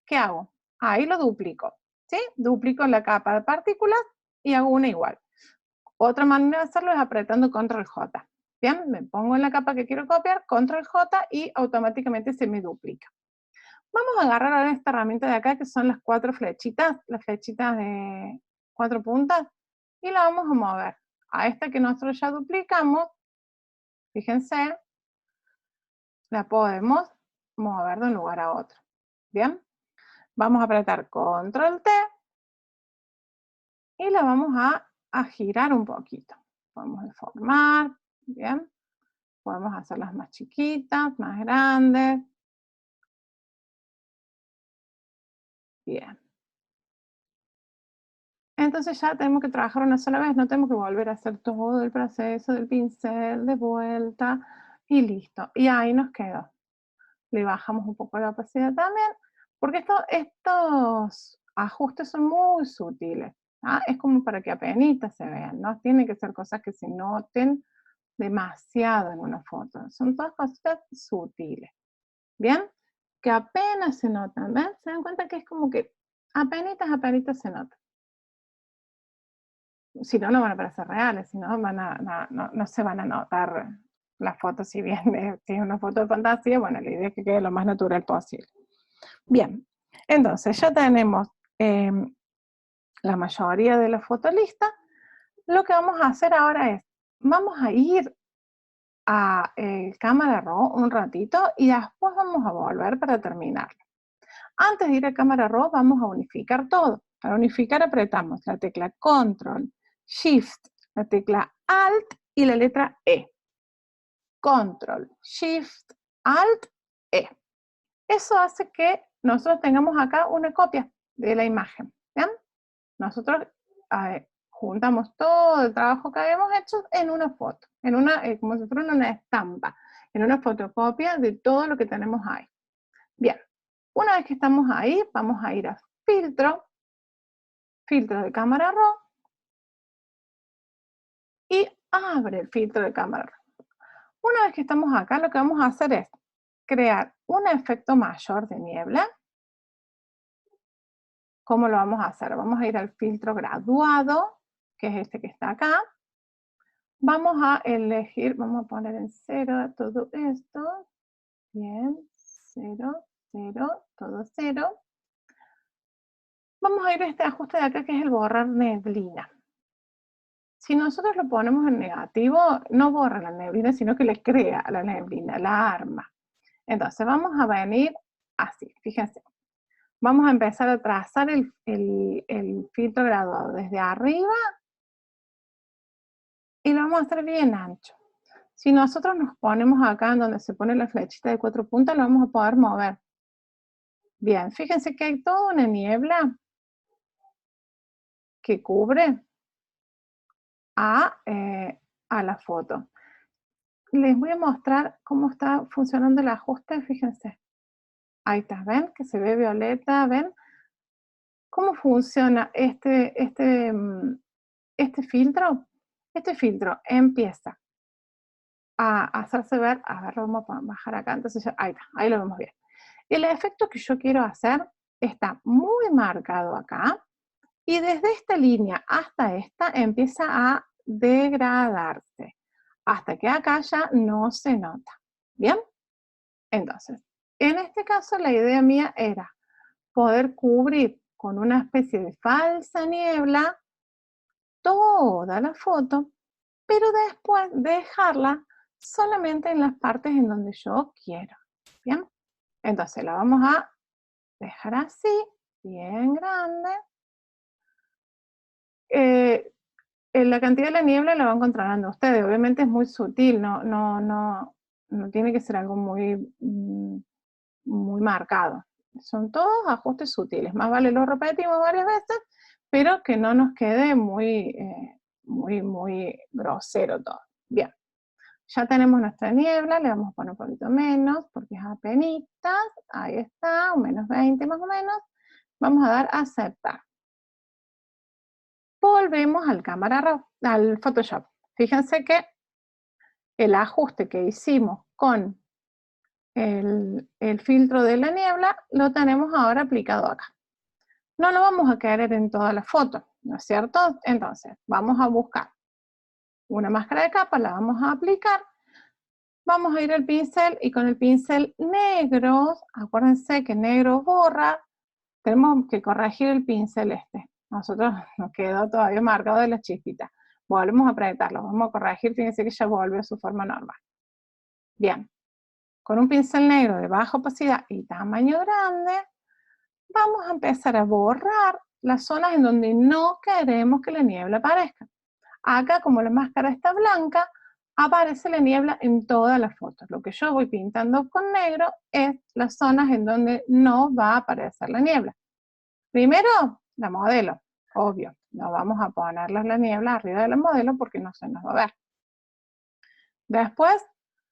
¿Qué hago? Ahí lo duplico, ¿sí? Duplico la capa de partículas y hago una igual. Otra manera de hacerlo es apretando Control J. Bien, me pongo en la capa que quiero copiar, Control J y automáticamente se me duplica. Vamos a agarrar ahora esta herramienta de acá que son las las flechitas de 4 puntas, y la vamos a mover. A esta que nosotros ya duplicamos, fíjense, la podemos mover de un lugar a otro. Bien, vamos a apretar Control T y la vamos a girar un poquito. Podemos deformar, bien. Podemos hacerlas más chiquitas, más grandes. Bien. Entonces ya tenemos que trabajar una sola vez, no tenemos que volver a hacer todo el proceso del pincel de vuelta y listo. Y ahí nos quedó. Le bajamos un poco la opacidad también, porque estos ajustes son muy sutiles. ¿Ah? Es como para que apenas se vean, no tienen que ser cosas que se noten demasiado en una foto. Son todas cosas sutiles. ¿Bien? Que apenas se notan, ¿ven? Se dan cuenta que es como que apenitas se nota. Si no, no van a parecer reales, si no, no se van a notar las fotos, si bien si es una foto de fantasía, bueno, la idea es que quede lo más natural posible. Bien, Entonces, ya tenemos la mayoría de la foto lista. Lo que vamos a hacer ahora es, vamos a ir a cámara raw un ratito y después vamos a volver para terminar. Antes de ir a cámara raw vamos a unificar todo. Para unificar apretamos la tecla Control, Shift, la tecla Alt y la letra E. Control, Shift, Alt, E. Eso hace que nosotros tengamos acá una copia de la imagen. ¿Bien? Nosotros juntamos todo el trabajo que habíamos hecho en una foto, en una, como si fuera una estampa, en una fotocopia de todo lo que tenemos ahí. Bien, una vez que estamos ahí, vamos a ir a filtro, filtro de cámara raw, y abre el filtro de cámara raw. Una vez que estamos acá, lo que vamos a hacer es crear un efecto mayor de niebla. ¿Cómo lo vamos a hacer? Vamos a ir al filtro graduado, que es este que está acá. Vamos a elegir, vamos a poner en 0 todo esto. Bien, 0, 0, todo 0. Vamos a ir a este ajuste de acá que es el borrar neblina. Si nosotros lo ponemos en negativo, no borra la neblina, sino que le crea la neblina, la arma. Entonces vamos a venir así, fíjense. Vamos a empezar a trazar el filtro graduado desde arriba y lo vamos a hacer bien ancho. Si nosotros nos ponemos acá en donde se pone la flechita de 4 puntas, lo vamos a poder mover. Bien, fíjense que hay toda una niebla que cubre a la foto. Les voy a mostrar cómo está funcionando el ajuste, fíjense. Ahí está, ¿ven? Que se ve violeta, ¿ven? ¿Cómo funciona este filtro? Este filtro empieza a hacerse ver, a ver, vamos a bajar acá, entonces ya, ahí está, ahí lo vemos bien. El efecto que yo quiero hacer está muy marcado acá, y desde esta línea hasta esta empieza a degradarse, hasta que acá ya no se nota. ¿Bien? Entonces, en este caso la idea mía era poder cubrir con una especie de falsa niebla toda la foto, pero después dejarla solamente en las partes en donde yo quiero. ¿Bien? Entonces la vamos a dejar así, bien grande. La cantidad de la niebla la van controlando ustedes, obviamente es muy sutil, no tiene que ser algo muy, muy marcado. Son todos ajustes sutiles, más vale lo repetimos varias veces, pero que no nos quede muy grosero todo. Bien, ya tenemos nuestra niebla, le vamos a poner un poquito menos, porque es apenitas, ahí está, un menos 20 más o menos. Vamos a dar a aceptar. Volvemos al Photoshop. Fíjense que el ajuste que hicimos con el filtro de la niebla lo tenemos ahora aplicado acá. No lo vamos a querer en toda la foto, ¿no es cierto? Entonces, vamos a buscar una máscara de capa, la vamos a aplicar. Vamos a ir al pincel y con el pincel negro, acuérdense que negro borra, tenemos que corregir el pincel este. Nosotros nos quedó todavía marcado de la chispita. Volvemos a apretarlo, vamos a corregir, fíjense que ya volvió a su forma normal. Bien, con un pincel negro de baja opacidad y tamaño grande, vamos a empezar a borrar las zonas en donde no queremos que la niebla aparezca. Acá, como la máscara está blanca, aparece la niebla en todas las fotos. Lo que yo voy pintando con negro es las zonas en donde no va a aparecer la niebla. Primero, la modelo, obvio. No vamos a ponerles la niebla arriba de la modelo porque no se nos va a ver. Después,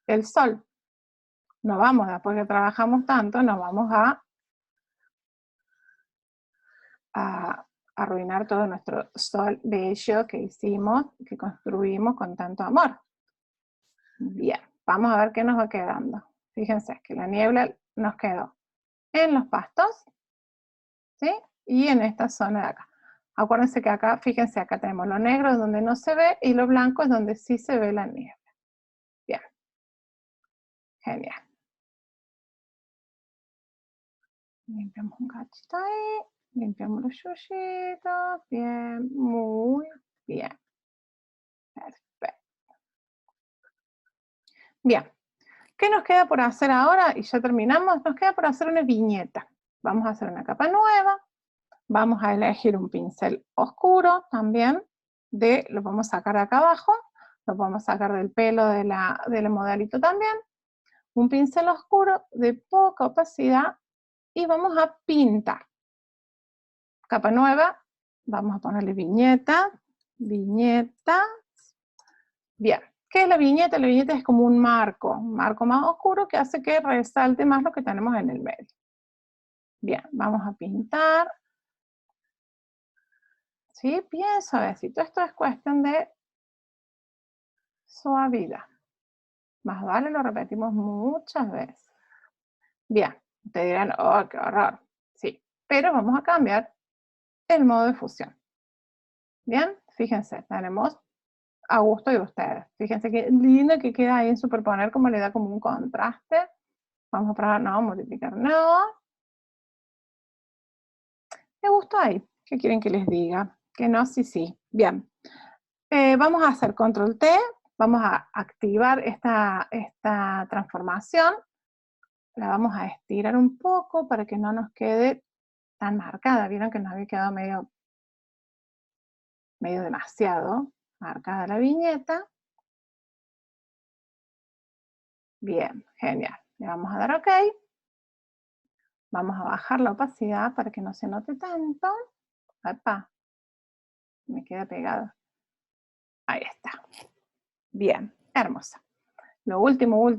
el sol. No vamos, después que trabajamos tanto, no vamos a arruinar todo nuestro sol bello que hicimos, que construimos con tanto amor. Bien, vamos a ver qué nos va quedando. Fíjense que la niebla nos quedó en los pastos, ¿sí? Y en esta zona de acá. Acuérdense que acá, fíjense, acá tenemos lo negro es donde no se ve y lo blanco es donde sí se ve la niebla. Bien, genial. Limpiamos un cachito ahí, limpiamos los yuyitos, bien, muy bien. Perfecto. Bien, ¿qué nos queda por hacer ahora? Y ya terminamos, nos queda por hacer una viñeta. Vamos a hacer una capa nueva, vamos a elegir un pincel oscuro también, lo vamos a sacar de acá abajo, lo podemos sacar del pelo del modelito también, un pincel oscuro de poca opacidad y vamos a pintar. Capa nueva, vamos a ponerle viñeta, viñeta. Bien, ¿qué es la viñeta? La viñeta es como un marco más oscuro que hace que resalte más lo que tenemos en el medio. Bien, vamos a pintar. ¿Sí? Bien suavecito. Esto es cuestión de suavidad. Más vale lo repetimos muchas veces. Bien, ustedes dirán, oh, qué horror. Sí, pero vamos a cambiar el modo de fusión. Bien, fíjense, tenemos a gusto de ustedes. Fíjense qué lindo que queda ahí en superponer, como le da como un contraste. Vamos a probar, no, multiplicar, no. Me gustó ahí. ¿Qué quieren que les diga? Que no, sí, sí. Bien. Vamos a hacer control T. Vamos a activar esta transformación. La vamos a estirar un poco para que no nos quede tan marcada. Vieron que nos había quedado medio demasiado marcada la viñeta. Bien, genial. Le vamos a dar OK. Vamos a bajar la opacidad para que no se note tanto. ¡Epa! Me queda pegado. Ahí está. Bien, hermosa. Lo último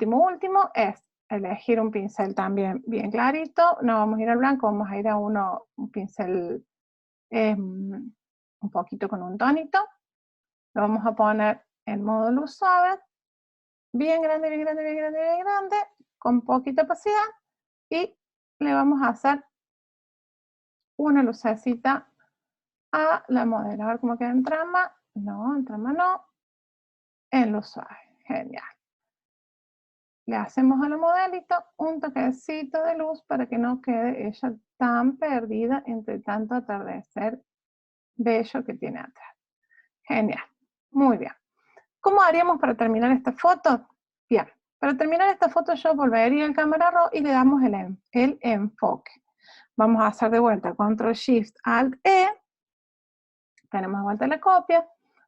es elegir un pincel también bien clarito. No vamos a ir al blanco, vamos a ir a un pincel un poquito con un tonito. Lo vamos a poner en modo luz suave. Bien grande, bien grande, bien grande, bien grande. Con poquita opacidad. Y le vamos a hacer una lucecita a la modelo. A ver cómo queda en trama. No, en trama no. En luz suave. Genial. Le hacemos a la modelito un toquecito de luz para que no quede ella tan perdida entre tanto atardecer bello que tiene atrás. Genial. Muy bien. ¿Cómo haríamos para terminar esta foto? Bien. Para terminar esta foto yo volvería al cámara raw y le damos el enfoque. Vamos a hacer de vuelta Control Shift Alt E. Tenemos de vuelta la copia.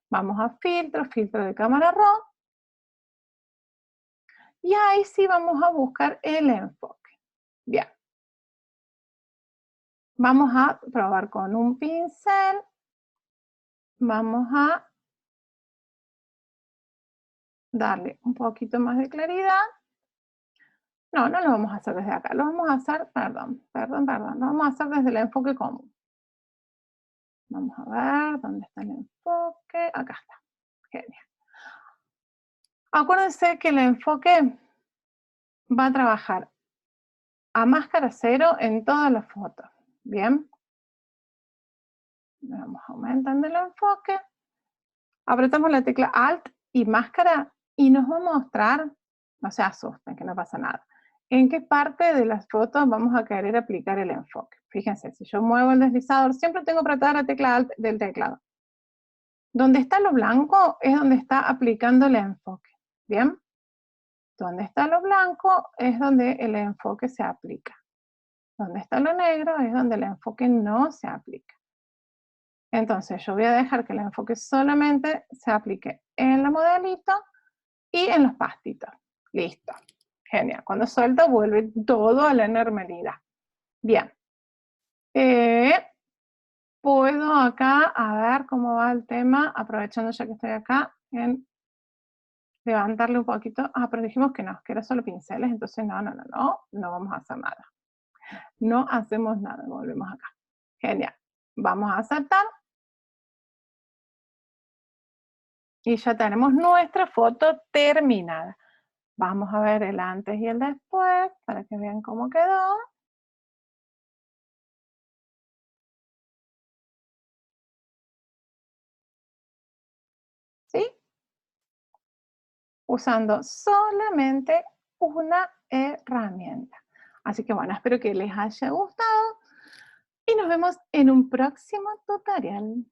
Vamos a filtro, filtro de cámara raw. Y ahí sí vamos a buscar el enfoque. Bien. Vamos a probar con un pincel. Vamos a darle un poquito más de claridad. No, no lo vamos a hacer desde acá. Lo vamos a hacer, perdón. Lo vamos a hacer desde el enfoque común. Vamos a ver dónde está el enfoque. Acá está. Genial. Acuérdense que el enfoque va a trabajar a máscara cero en todas las fotos. Bien. Vamos aumentando el enfoque. Apretamos la tecla Alt y máscara y nos va a mostrar, no se asusten, que no pasa nada, en qué parte de las fotos vamos a querer aplicar el enfoque. Fíjense, si yo muevo el deslizador, siempre tengo apretada la tecla Alt del teclado. Donde está lo blanco es donde está aplicando el enfoque. ¿Bien? Donde está lo blanco es donde el enfoque se aplica. Donde está lo negro es donde el enfoque no se aplica. Entonces yo voy a dejar que el enfoque solamente se aplique en la modelito y en los pastitos. Listo. Genial. Cuando suelto vuelve todo a la normalidad. Bien. Puedo acá, a ver cómo va el tema, aprovechando ya que estoy acá, en levantarle un poquito. Ah, pero dijimos que no, que era solo pinceles, entonces no vamos a hacer nada. No hacemos nada, volvemos acá. Genial. Vamos a aceptar. Y ya tenemos nuestra foto terminada. Vamos a ver el antes y el después para que vean cómo quedó. ¿Sí? Usando solamente una herramienta. Así que bueno, espero que les haya gustado y nos vemos en un próximo tutorial.